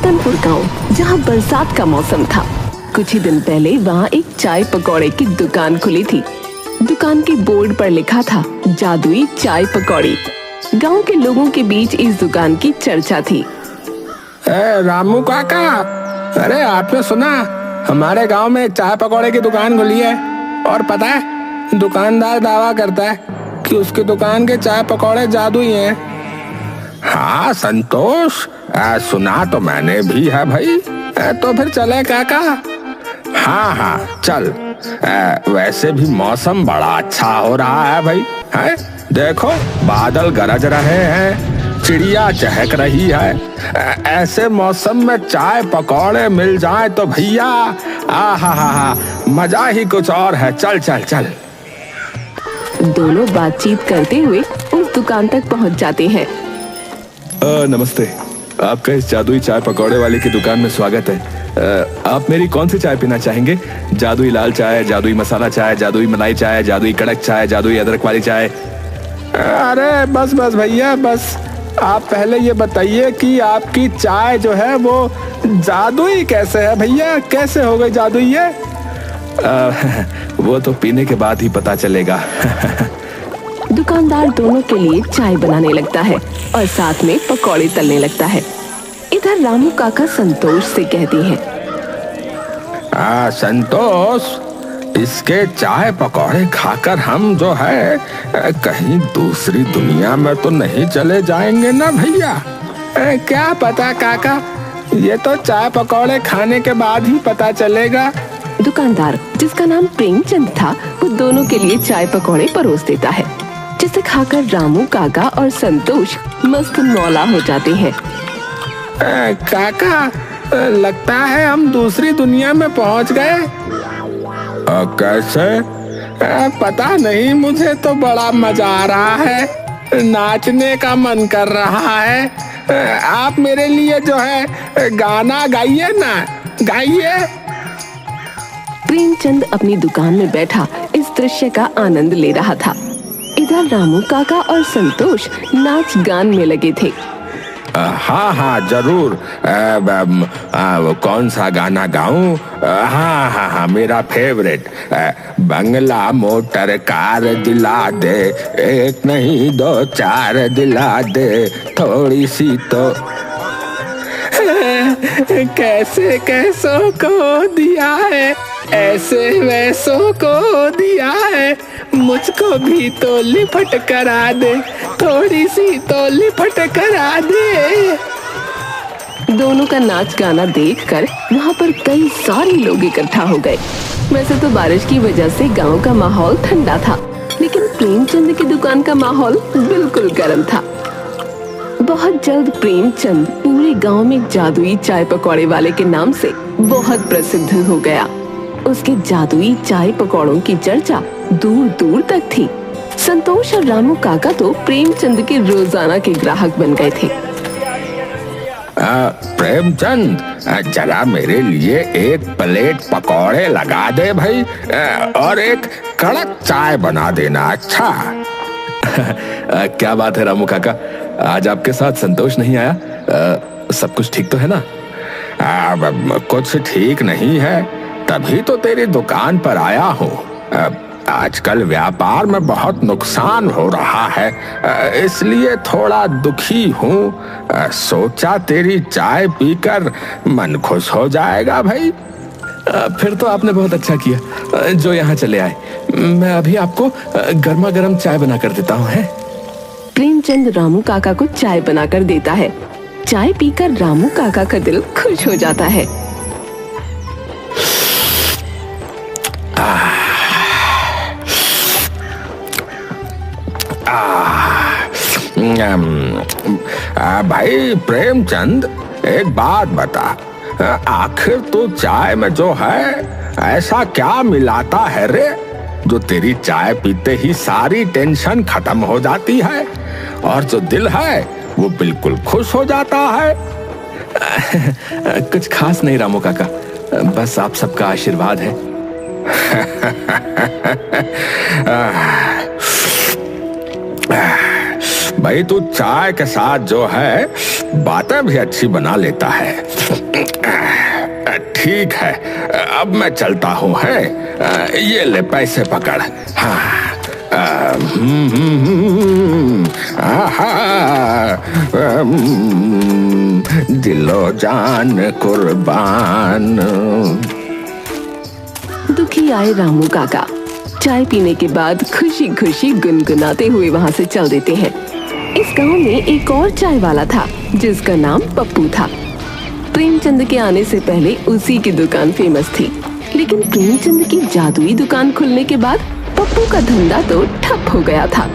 रतनपुर गांव, जहां बरसात का मौसम था। कुछ ही दिन पहले वहां एक चाय पकौड़े की दुकान खुली थी। दुकान के बोर्ड पर लिखा था जादुई चाय पकौड़ी। गांव के लोगों के बीच इस दुकान की चर्चा थी। रामू काका, अरे आपने सुना, हमारे गांव में एक चाय पकौड़े की दुकान खुली है। और पता है, दुकानदार दावा करता है कि उसकी दुकान के चाय पकौड़े जादुई हैं। हाँ संतोष, सुना तो मैंने भी है भाई। तो फिर चले काका? हाँ हाँ चल। वैसे भी मौसम बड़ा अच्छा हो रहा है भाई। है देखो, बादल गरज रहे हैं, चिड़िया चहक रही है। ऐसे मौसम में चाय पकौड़े मिल जाए तो भैया आहा मजा ही कुछ और है। चल चल चल। दोनों बातचीत करते हुए उस दुकान तक पहुंच जाते हैं। नमस्ते, आपका इस जादुई चाय पकौड़े वाले की दुकान में स्वागत है। आप मेरी कौन सी चाय पीना चाहेंगे? जादुई लाल चाय, जादुई मसाला चाय, जादुई मलाई चाय, जादुई कड़क चाय, जादुई अदरक वाली चाय? अरे बस बस भैया बस, आप पहले ये बताइए कि आपकी चाय जो है वो जादुई कैसे है भैया? कैसे हो गई जादुई ये? वो तो पीने के बाद ही पता चलेगा। दुकानदार दोनों के लिए चाय बनाने लगता है और साथ में पकौड़े तलने लगता है। इधर रामू काका संतोष से कहती हैं, संतोष, इसके चाय पकौड़े खाकर हम जो है कहीं दूसरी दुनिया में तो नहीं चले जाएंगे ना भैया? क्या पता काका, ये तो चाय पकौड़े खाने के बाद ही पता चलेगा। दुकानदार, जिसका नाम प्रेमचंद था, वो दोनों के लिए चाय पकौड़े परोस देता है, जिसे खाकर रामू काका और संतोष मस्त मौला हो जाते हैं। काका, लगता है हम दूसरी दुनिया में पहुंच गए। कैसे? पता नहीं, मुझे तो बड़ा मजा आ रहा है, नाचने का मन कर रहा है। आप मेरे लिए जो है गाना गाइए ना, गाइए। प्रेमचंद अपनी दुकान में बैठा इस दृश्य का आनंद ले रहा था। इधर रामू काका और संतोष नाच गान में लगे थे। हाँ जरूर। कौन सा गाना गाऊं? हाँ मेरा फेवरेट। बंगला मोटर कार दिला दे, एक नहीं दो चार दिला दे, थोड़ी सी तो। कैसे कैसों को दिया है, ऐसे वैसों को दिया है, मुझको भी तो लिपट करा दे, थोड़ी सी तो लिपट करा दे। दोनों का नाच गाना देखकर वहाँ पर कई सारे लोग इकट्ठा हो गए। वैसे तो बारिश की वजह से गांव का माहौल ठंडा था, लेकिन प्रेमचंद की दुकान का माहौल बिल्कुल गर्म था। बहुत जल्द प्रेमचंद पूरे गांव में जादुई चाय पकौड़े वाले के नाम से बहुत प्रसिद्ध हो गया। उसके जादुई चाय पकौड़ों की चर्चा दूर दूर तक थी। संतोष और रामू काका तो प्रेमचंद के रोजाना के ग्राहक बन गए थे। प्रेमचंद, जरा मेरे लिए एक प्लेट पकौड़े लगा दे भाई, और एक कड़क चाय बना देना। अच्छा। क्या बात है रामू काका, आज आपके साथ संतोष नहीं आया? सब कुछ ठीक तो है ना? कुछ ठीक नहीं है, तभी तो तेरी दुकान पर आया हूँ। आजकल व्यापार में बहुत नुकसान हो रहा है, इसलिए थोड़ा दुखी हूँ। सोचा तेरी चाय पीकर मन खुश हो जाएगा भाई। फिर तो आपने बहुत अच्छा किया जो यहाँ चले आए। मैं अभी आपको गर्मा गर्म चाय बना कर देता हूँ। प्रेमचंद रामू काका को चाय बनाकर देता है। चाय पीकर रामू काका का दिल खुश हो जाता है। भाई प्रेमचंद, एक बात बता, आखिर तू चाय में जो है ऐसा क्या मिलाता है रे, जो तेरी चाय पीते ही सारी टेंशन खत्म हो जाती है और जो दिल है वो बिल्कुल खुश हो जाता है? कुछ खास नहीं रामू काका, बस आप सबका आशीर्वाद है। भाई तू चाय के साथ जो है बातें भी अच्छी बना लेता है। ठीक है, अब मैं चलता हूँ। है, ये ले पैसे पकड़। हाँ, दिलो जान कुर्बान। दुखी आए रामू काका चाय पीने के बाद खुशी खुशी गुनगुनाते हुए वहाँ से चल देते हैं। इस गांव में एक और चाय वाला था जिसका नाम पप्पू था। प्रेमचंद के आने से पहले उसी की दुकान फेमस थी, लेकिन प्रेमचंद की जादुई दुकान खुलने के बाद पप्पू का धंधा तो ठप हो गया था।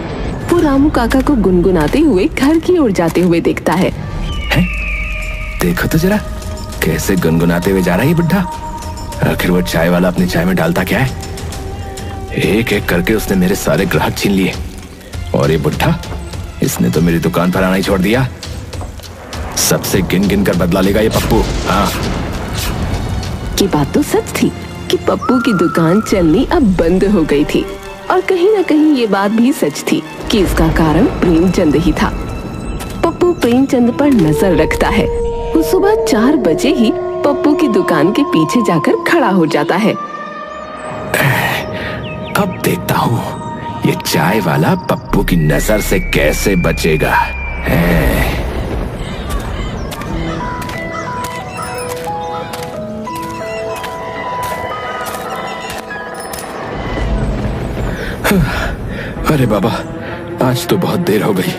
वो रामू काका को गुनगुनाते हुए घर की ओर जाते हुए देखता है। देखो तो जरा कैसे गुनगुनाते हुए जा रहा है ये बुड्ढा। आखिर वो चाय वाला अपनी चाय में डालता क्या है? एक एक करके उसने मेरे सारे ग्राहक छीन लिए, और ये बुड्ढा, इसने तो मेरी दुकान पर आना ही छोड़ दिया। सबसे गिन गिन कर बदला लेगा ये पप्पू। हाँ, की बात तो सच थी कि पप्पू की दुकान चलनी अब बंद हो गई थी, और कहीं न कहीं ये बात भी सच थी कि इसका कारण प्रेमचंद ही था। पप्पू प्रेमचंद पर नजर रखता है। वो सुबह 4 बजे ही पप्पू की दुकान के पीछे जाकर खड़ा हो जाता है। अब देखता हूँ ये चाय वाला पप्पू की नजर से कैसे बचेगा। अरे बाबा, आज तो बहुत देर हो गई।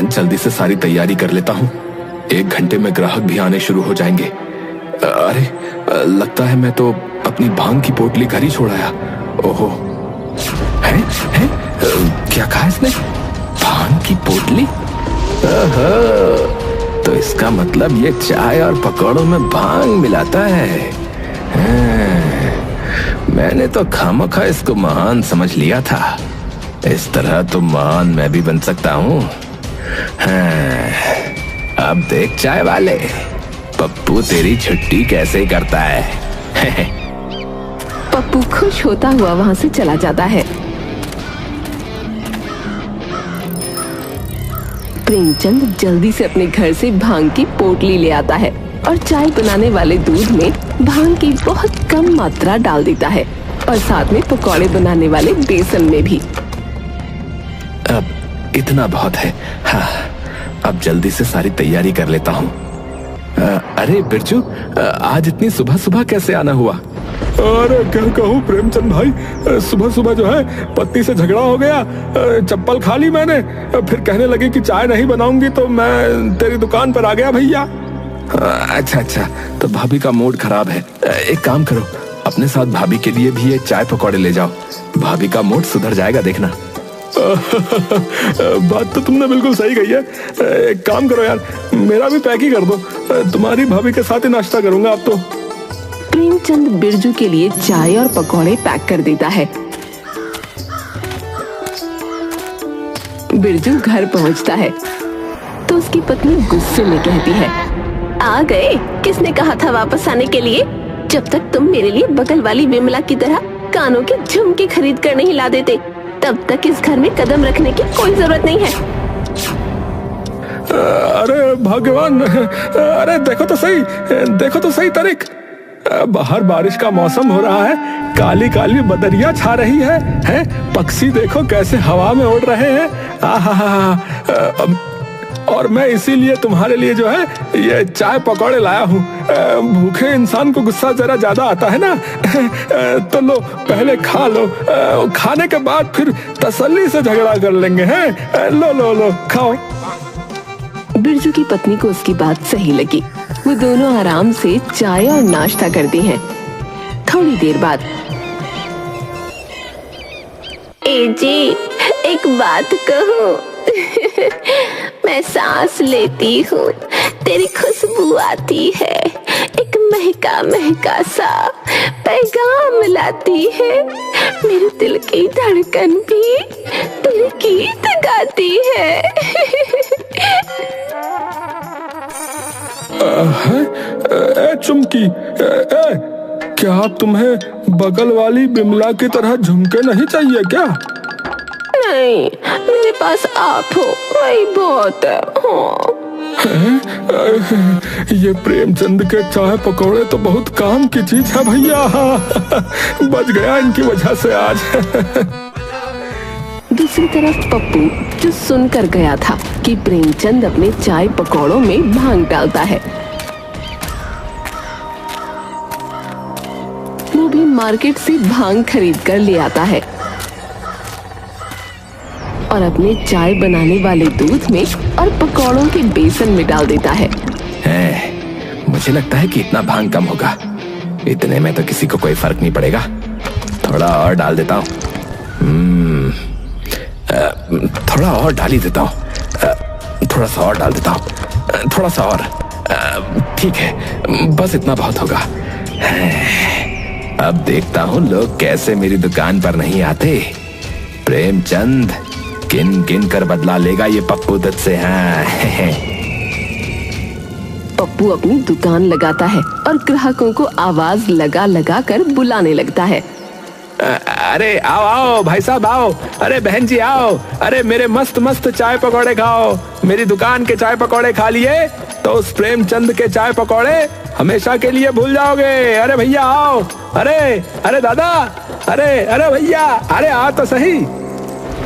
जल्दी से सारी तैयारी कर लेता हूँ। 1 घंटे में ग्राहक भी आने शुरू हो जाएंगे। अरे, लगता है मैं तो अपनी भांग की पोटली घर ही छोड़ आया। ओहो, है? क्या कहा इसने? भांग की पोटली? तो इसका मतलब ये चाय और पकौड़ों में भांग मिलाता है। मैंने तो खामखा इसको महान समझ लिया था। इस तरह तो महान मैं भी बन सकता हूँ। अब देख चाय वाले, पप्पू तेरी छुट्टी कैसे करता है। पप्पू खुश होता हुआ वहाँ से चला जाता है। प्रेमचंद जल्दी से अपने घर से भांग की पोटली ले आता है और चाय बनाने वाले दूध में भांग की बहुत कम मात्रा डाल देता है, और साथ में पकौड़े बनाने वाले बेसन में भी। अब इतना बहुत है। हाँ, अब जल्दी से सारी तैयारी कर लेता हूँ। अरे बिरजू, आज इतनी सुबह सुबह कैसे आना हुआ? अरे क्या कहूँ प्रेमचंद भाई, सुबह सुबह जो है पत्नी से झगड़ा हो गया। चप्पल खा ली मैंने, फिर कहने लगी कि चाय नहीं बनाऊंगी, तो मैं तेरी दुकान पर आ गया भैया। अच्छा, तो भाभी का मूड खराब है। एक काम करो, अपने साथ भाभी के लिए भी ये चाय पकौड़े ले जाओ। भाभी का मूड सुधर जाएगा, देखना। बात तो तुमने बिल्कुल सही कही है। एक काम करो यार, मेरा भी पैक ही कर दो। तुम्हारी भाभी के साथ ही नाश्ता करूंगा अब तो। प्रेमचंद बिरजू के लिए चाय और पकौड़े पैक कर देता है। बिरजू घर पहुंचता है तो उसकी पत्नी गुस्से में कहती है, आ गए? किसने कहा था वापस आने के लिए? जब तक तुम मेरे लिए बगल वाली विमला की तरह कानों के झुमके खरीद कर नहीं ला देते, तब तक इस घर में कदम रखने की कोई जरूरत नहीं है। अरे भगवान, अरे देखो तो सही तरीक। बाहर बारिश का मौसम हो रहा है, काली काली बदरिया छा रही है? पक्षी देखो कैसे हवा में उड़ रहे हैं। और मैं इसीलिए तुम्हारे लिए जो है ये चाय पकौड़े लाया हूँ। भूखे इंसान को गुस्सा जरा ज्यादा आता है ना। तो लो, पहले खा लो, खाने के बाद फिर तसल्ली से झगड़ा कर लेंगे। हैं? लो खाओ। बिरजू की पत्नी को उसकी बात सही लगी। वो दोनों आराम से चाय और नाश्ता करती हैं। थोड़ी देर बाद, ए जी, एक बात कहूं? मैं सांस लेती हूँ, तेरी खुशबू आती है, एक महका महका सा पैगाम लाती है। मेरे दिल की धड़कन भी तेरे गीत गाती है। चुमकी, क्या तुम्हें बगल वाली बिमला की तरह झुमके नहीं चाहिए क्या? नहीं, मेरे पास आप हो, वही बहुत है। हाँ। ये प्रेमचंद के चाय पकौड़े तो बहुत काम की चीज है भैया। बच गया इनकी वजह से आज। दूसरी तरफ पप्पू जो सुनकर गया था कि प्रेमचंद अपने चाय पकौड़ों में भांग डालता है, वो भी मार्केट से भांग खरीद कर ले आता है और अपने चाय बनाने वाले दूध में और पकौड़ों के बेसन में डाल देता है। मुझे लगता है कि इतना भांग कम होगा, इतने में तो किसी को कोई फर्क नहीं पड़ेगा। थोड़ा और डाल देता हूँ। थोड़ा और डाल ही देता हूँ। थोड़ा सा और डाल देता हूँ। थोड़ा सा और। ठीक है, बस इतना बहुत होगा। अब देखता हूँ लोग कैसे मेरी दुकान पर नहीं आते। प्रेमचंद किन किन कर बदला लेगा ये पप्पू दत्त से। हाँ। पप्पू अपनी दुकान लगाता है और ग्राहकों को आवाज लगा लगा कर बुलाने लगता है। अरे आओ आओ भाई साहब आओ। अरे बहन जी आओ। अरे मेरे मस्त मस्त चाय पकौड़े खाओ। मेरी दुकान के चाय पकौड़े खा लिए तो उस प्रेमचंद के चाय पकौड़े हमेशा के लिए भूल जाओगे। अरे भैया आओ। अरे अरे दादा। अरे अरे भैया। अरे आ तो सही।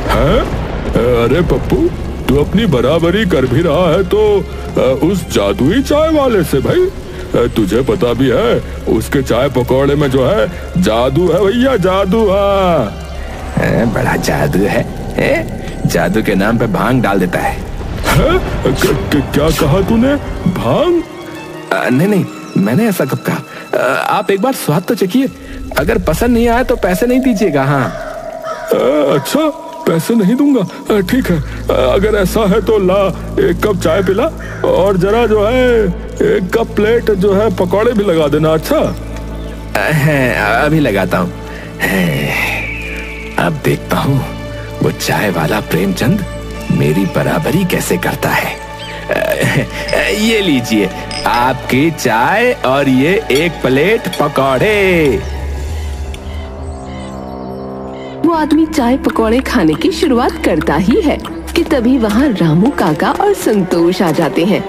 हाँ? अरे पप्पू, तू अपनी बराबरी कर भी रहा है तो उस जादुई चाय वाले से भाई। तुझे पता भी है उसके चाय पकौड़े में जो है जादू है भैया, जादू। बड़ा जादू है। जादू के नाम पे भांग डाल देता है। क्या कहा तूने? भांग? नहीं नहीं, मैंने ऐसा कब कहा। आप एक बार स्वाद तो चखिए, अगर पसंद नहीं आया तो पैसे नहीं दीजिएगा। हाँ। अच्छा, पैसे नहीं दूंगा। ठीक है, अगर ऐसा है तो ला एक कप चाय पिला और जरा जो है एक कप प्लेट जो है पकौड़े भी लगा देना। अच्छा अभी लगाता हूँ। अब देखता हूँ वो चाय वाला प्रेमचंद मेरी बराबरी कैसे करता है। ये लीजिए आपकी चाय और ये एक प्लेट पकौड़े। वो आदमी चाय पकौड़े खाने की शुरुआत करता ही है कि तभी वहाँ रामू काका और संतोष आ जाते हैं।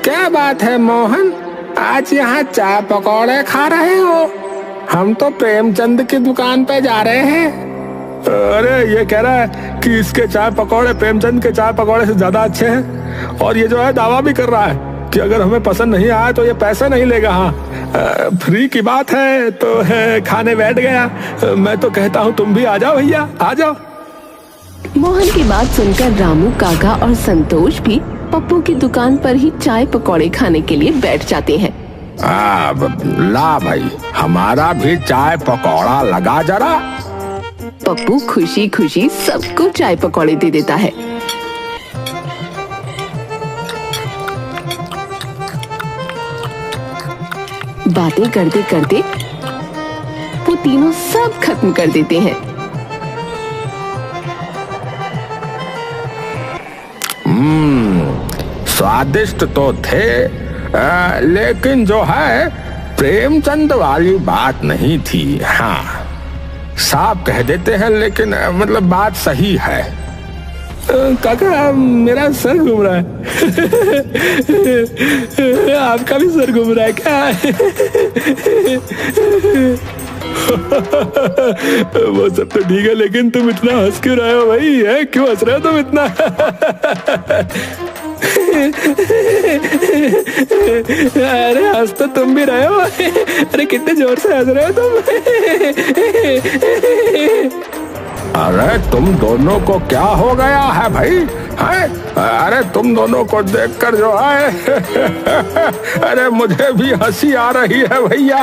क्या बात है मोहन, आज यहाँ चाय पकौड़े खा रहे हो? हम तो प्रेमचंद की दुकान पे जा रहे हैं। अरे ये कह रहा है कि इसके चाय पकौड़े प्रेमचंद के चाय पकौड़े से ज्यादा अच्छे हैं और ये जो है दावा भी कर रहा है कि अगर हमें पसंद नहीं आया तो ये पैसे नहीं लेगा। हाँ, फ्री की बात है तो है, खाने बैठ गया। मैं तो कहता हूँ तुम भी आ जाओ भैया, आ जाओ। मोहन की बात सुनकर रामू काका और संतोष भी पप्पू की दुकान पर ही चाय पकौड़े खाने के लिए बैठ जाते हैं। ला भाई, हमारा भी चाय पकौड़ा लगा जरा। पप्पू खुशी खुशी सबको चाय पकौड़े दे देता है। बातें करते करते वो तीनों सब खत्म कर देते हैं। स्वादिष्ट तो थे, लेकिन जो है प्रेमचंद वाली बात नहीं थी। हाँ, साफ कह देते हैं, लेकिन मतलब बात सही है। काका मेरा सर घूम रहा है। आपका भी सर घूम रहा है क्या? वो सब तो ठीक है, लेकिन तुम इतना हंस क्यों रहे हो भाई? है क्यों हंस रहे हो तुम इतना? अरे हंस तो तुम भी रहे हो। अरे कितने जोर से हंस रहे हो तुम? अरे तुम दोनों को क्या हो गया है भाई? है? अरे तुम दोनों को देखकर जो है अरे मुझे भी हंसी आ रही है भैया।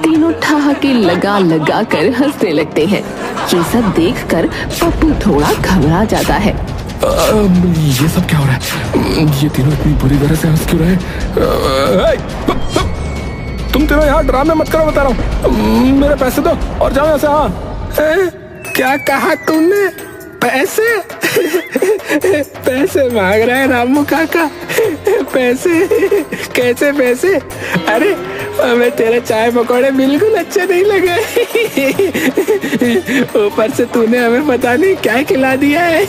तीनों ठहाके लगा लगा कर हंसने लगते हैं। ये सब देखकर पप्पू थोड़ा घबरा जाता है। ये सब क्या हो रहा है? ये तीनों इतनी बुरी तरह से हंस क्यों रहे हैं? तुम तीनों यहाँ ड्रामे मत करो, बता रहा हूँ। मेरे पैसे दो और जाओ यहाँ से। हाँ, क्या कहा तूने? पैसे? पैसे मांग रहे हैं रामू काका? पैसे? कैसे पैसे? अरे हमें तेरे चाय पकौड़े बिल्कुल अच्छे नहीं लगे। ऊपर से तूने हमें पता नहीं क्या खिला दिया है।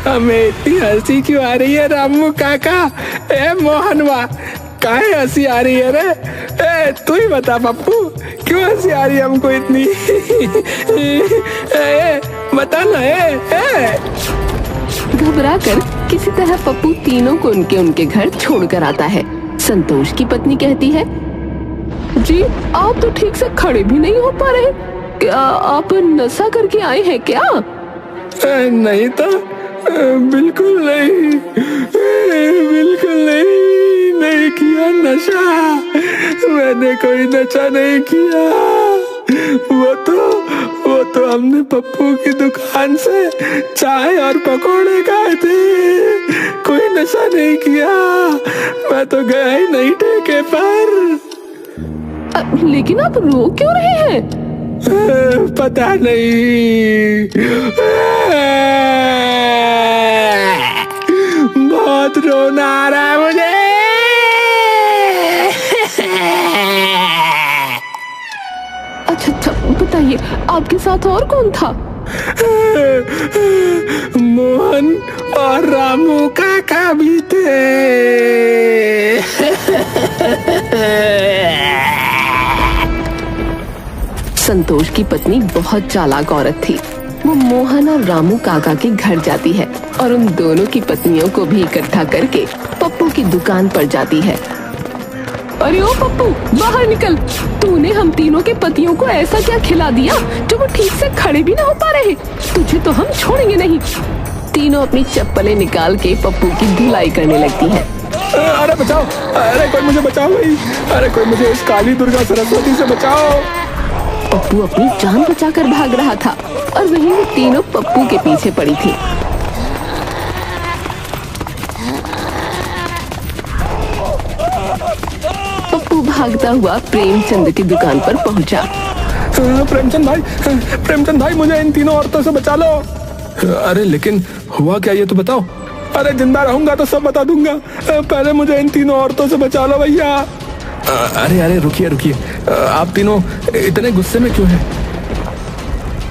हमें इतनी हंसी क्यों आ रही है रामू काका? ए मोहनवा, काहे हंसी आ रही है रे? ए तू ही बता पप्पू, क्यों हंसी आ रही है हमको इतनी? बता ना। घबराकर किसी तरह पप्पू तीनों को उनके घर छोड़कर आता है। संतोष की पत्नी कहती है, जी आप तो ठीक से खड़े भी नहीं हो पा रहे, क्या आप नशा करके आए हैं क्या? नहीं तो, बिल्कुल नहीं, बिल्कुल नहीं किया नशा। मैंने कोई नशा नहीं किया। वो तो हमने पप्पू की दुकान से चाय और पकोड़े खाए थे, कोई नशा नहीं किया। मैं तो गया ही नहीं ठेके पर। लेकिन आप रो क्यों रहे हैं? पता नहीं, बहुत रोना आ रहा है मुझे। अच्छा बताइए, आपके साथ और कौन था? मोहन और रामू काका भी थे। संतोष की पत्नी बहुत चालाक औरत थी। वो मोहन और रामू काका के घर जाती है और उन दोनों की पत्नियों को भी इकट्ठा करके पप्पू की दुकान पर जाती है। अरे ओ पप्पू, बाहर निकल। तूने हम तीनों के पतियों को ऐसा क्या खिला दिया जो वो ठीक से खड़े भी ना हो पा रहे? तुझे तो हम छोड़ेंगे नहीं। तीनों अपनी चप्पलें निकाल के पप्पू की धुलाई करने लगती हैं। अरे बचाओ, अरे कोई मुझे बचाओ भाई, अरे कोई मुझे इस काली दुर्गा सरस्वती से बचाओ। पप्पू अपनी जान बचाकर भाग रहा था और वहीं वो तीनों पप्पू के पीछे पड़ी थी। पप्पू भागता हुआ प्रेमचंद की दुकान पर पहुंचा। प्रेमचंद भाई मुझे इन तीनों औरतों से बचा लो। अरे लेकिन हुआ क्या, ये तो बताओ। अरे जिंदा रहूंगा तो सब बता दूंगा, पहले मुझे इन तीनों औरतों से बचा लो भैया। अरे रुकिए, आप तीनों इतने गुस्से में क्यों हैं?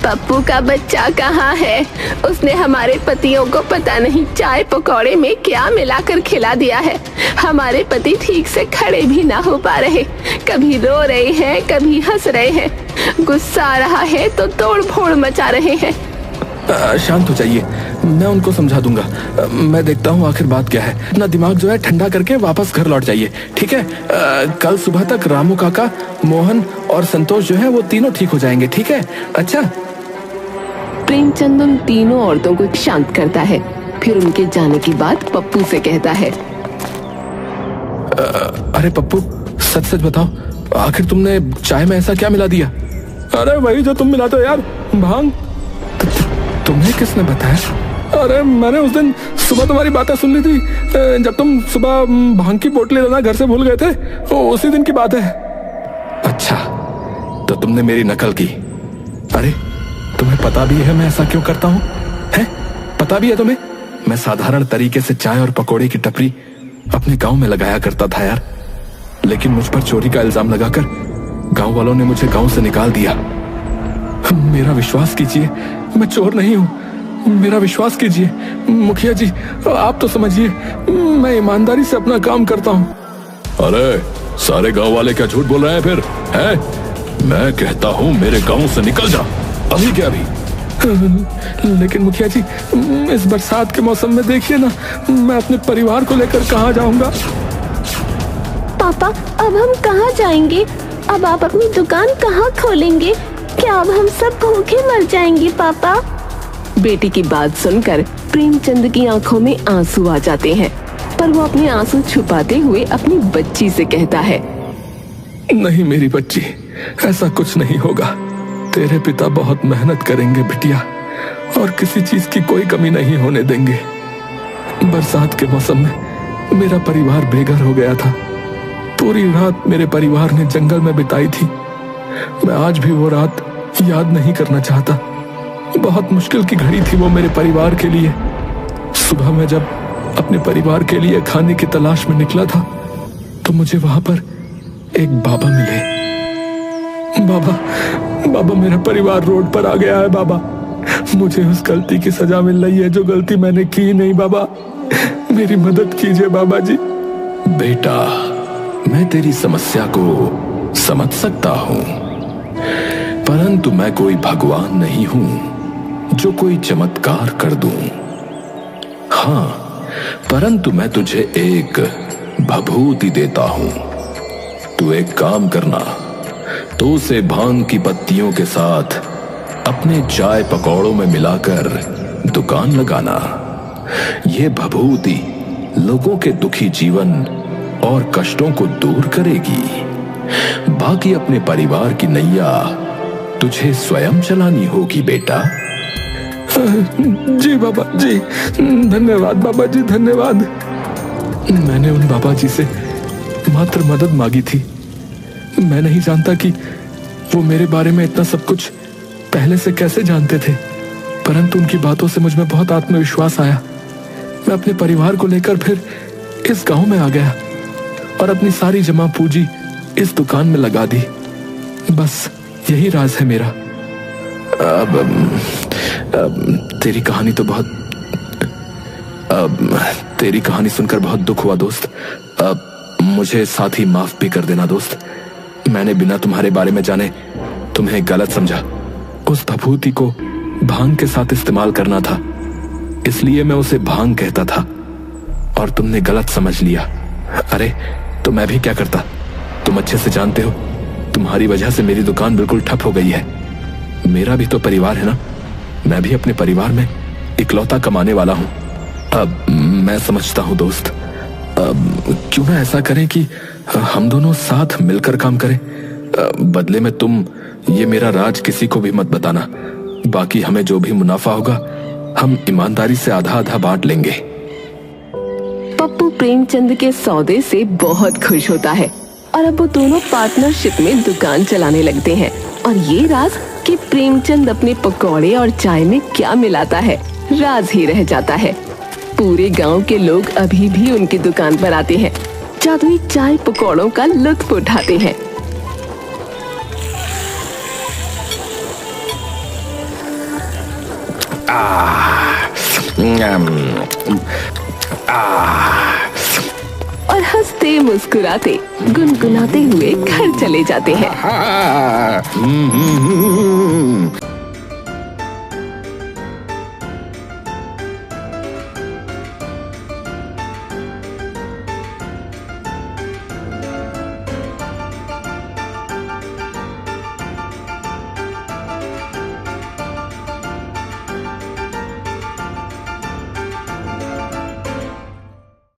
पप्पू का बच्चा कहाँ है? उसने हमारे पतियों को पता नहीं चाय पकौड़े में क्या मिलाकर खिला दिया है। हमारे पति ठीक से खड़े भी ना हो पा रहे, कभी रो रहे हैं, कभी हंस रहे हैं। गुस्सा आ रहा है तो तोड़ फोड़ मचा रहे हैं। शांत हो जाइए, मैं उनको समझा दूंगा। मैं देखता हूँ आखिर बात क्या है। अपना दिमाग जो है ठंडा करके वापस घर लौट जाइए, ठीक है? कल सुबह तक रामू काका, मोहन और संतोष जो है वो तीनों ठीक हो जाएंगे, ठीक है? अच्छा। प्रेमचंद उन तीनों औरतों को शांत करता है, फिर उनके जाने की बात पप्पू से कहता है। अरे पप्पू, सच बताओ, आखिर तुमने चाय में ऐसा क्या मिला दिया? अरे वही जो तुम मिलाते हो यार, भांग। तुम्हें किसने बताया? अरे मैंने उस दिन सुबह तुम्हारी बातें सुन ली थी, जब तुम सुबह भांग की बोतलें लेना घर से भूल गए थे, उसी दिन की बात है। अच्छा, तो तुमने मेरी नकल की। अरे तुम्हें पता भी है मैं ऐसा क्यों करता हूँ? है पता भी है तुम्हें? मैं साधारण तरीके से चाय और पकौड़े की टपरी अपने गांव में लगाया करता था यार, लेकिन मुझ पर चोरी का इल्जाम लगाकर गांव वालों ने मुझे गांव से निकाल दिया। मेरा विश्वास कीजिए, मैं चोर नहीं हूँ, मेरा विश्वास कीजिए। मुखिया जी, आप तो समझिए, मैं ईमानदारी से अपना काम करता हूँ। अरे सारे गांव वाले क्या झूठ बोल रहे हैं फिर? हैं? मैं कहता हूँ मेरे गांव से निकल जा, अभी क्या अभी। लेकिन मुखिया जी, इस बरसात के मौसम में देखिए ना, मैं अपने परिवार को लेकर कहाँ जाऊंगा? पापा, अब हम कहाँ जाएंगे? अब आप अपनी दुकान कहाँ खोलेंगे? क्या अब हम सब भूखे मर जाएंगे पापा? बेटी की बात सुनकर प्रेमचंद की आंखों में आंसू आ जाते हैं, पर वो अपने आंसू छुपाते हुए अपनी बच्ची से कहता है। नहीं मेरी बच्ची, ऐसा कुछ नहीं होगा। तेरे पिता बहुत मेहनत करेंगे बिटिया, और किसी चीज की कोई कमी नहीं होने देंगे। बरसात के मौसम में मेरा परिवार बेघर हो गया था। पूरी रात मेरे परिवार ने जंगल में बिताई थी। मैं आज भी वो रात याद नहीं करना चाहता। बहुत मुश्किल की घड़ी थी वो मेरे परिवार के लिए। सुबह में जब अपने परिवार के लिए खाने की तलाश में निकला था, तो मुझे वहां पर एक बाबा मिले। बाबा मेरा परिवार रोड पर आ गया है बाबा। मुझे उस गलती की सजा मिल रही है जो गलती मैंने की नहीं। बाबा मेरी मदद कीजिए बाबा जी। बेटा मैं तेरी समस्या को समझ सकता हूं, परंतु मैं कोई भगवान नहीं हूं जो कोई चमत्कार कर दूं। हाँ, परंतु मैं तुझे एक भभूति देता हूं। तू एक काम करना, तो उसे भांग की पत्तियों के साथ अपने चाय पकौड़ों में मिलाकर दुकान लगाना। यह भभूति लोगों के दुखी जीवन और कष्टों को दूर करेगी। बाकी अपने परिवार की नैया तुझे स्वयं चलानी होगी बेटा। जी बाबा जी, धन्यवाद बाबा जी, धन्यवाद। मैंने उन बाबा जी से मात्र मदद मांगी थी। मैं नहीं जानता कि वो मेरे बारे में इतना सब कुछ पहले से कैसे जानते थे, परंतु उनकी बातों से मुझ में बहुत आत्मविश्वास आया। मैं अपने परिवार को लेकर फिर इस गांव में आ गया और अपनी सारी जमा पूंजी इस दुकान में लगा दी। बस यही राज है मेरा। अब तेरी कहानी सुनकर बहुत दुख हुआ दोस्त। मुझे साथ ही माफ भी कर देना दोस्त। मैंने बिना तुम्हारे बारे में जाने तुम्हें गलत समझा। उस भभूति को भांग के साथ इस्तेमाल करना था, इसलिए मैं उसे भांग कहता था और तुमने गलत समझ लिया। अरे तो मैं भी क्या करता, तुम अच्छे से जानते हो। तुम्हारी वजह से मेरी दुकान बिल्कुल ठप हो गई है। मेरा भी तो परिवार है ना, मैं भी अपने परिवार में इकलौता कमाने वाला हूं। अब मैं समझता हूं दोस्त, क्यों ना ऐसा करें कि हम दोनों साथ मिलकर काम करें। बदले में तुम ये मेरा राज किसी को भी मत बताना। बाकी हमें जो भी मुनाफा होगा हम ईमानदारी से आधा आधा बांट लेंगे। पप्पू प्रेमचंद के सौदे से बहुत खुश होता है और अब वो दोनों पार्टनरशिप में दुकान चलाने लगते हैं। और ये राज कि प्रेमचंद अपने पकौड़े और चाय में क्या मिलाता है, राज ही रह जाता है। पूरे गांव के लोग अभी भी उनकी दुकान पर आते हैं, जादुई चाय पकौड़ों का लुत्फ उठाते हैं। और हंसते मुस्कुराते गुनगुनाते हुए घर चले जाते हैं।